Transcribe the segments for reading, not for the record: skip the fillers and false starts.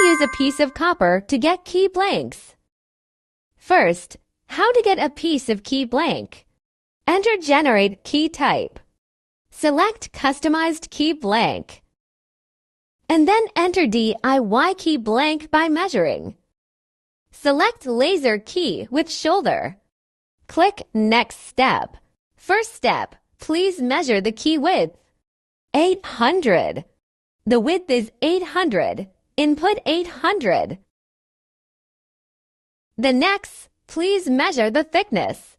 use a piece of copper to get key blanks. First, how to get a piece of key blank. Enter Generate Key Type. Select Customized Key Blank. And then enter DIY key blank by measuring. Select Laser Key with shoulder. Click Next Step. First step, please measure the key width. 800. The width is 800. Input 800. The next, please measure the thickness.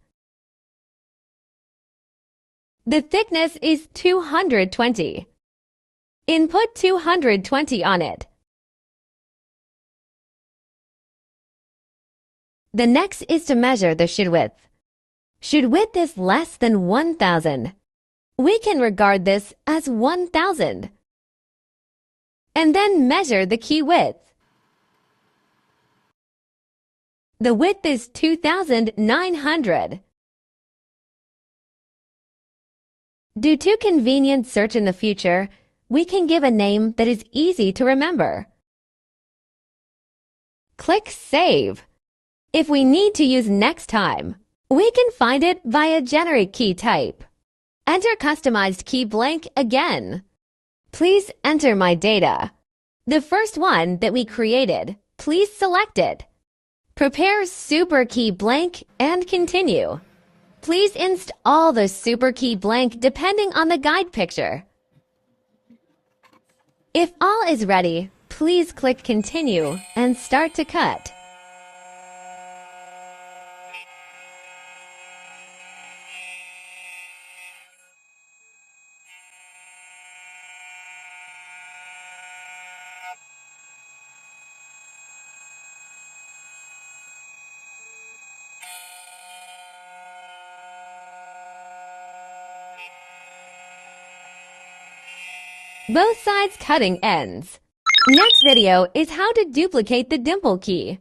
The thickness is 220. Input 220 on it. The next is to measure the should width. Should width is less than 1000. We can regard this as 1000. And then measure the key width. The width is 2900. Due to convenient search in the future, we can give a name that is easy to remember. Click Save. If we need to use next time, we can find it via Generate Key Type. Enter Customized Key Blank again. Please enter my data. The first one that we created, please select it. Prepare Super Key Blank and continue. Please install the Super Key Blank depending on the guide picture. If all is ready, please click Continue and start to cut. Both sides cutting ends. Next video is how to duplicate the dimple key.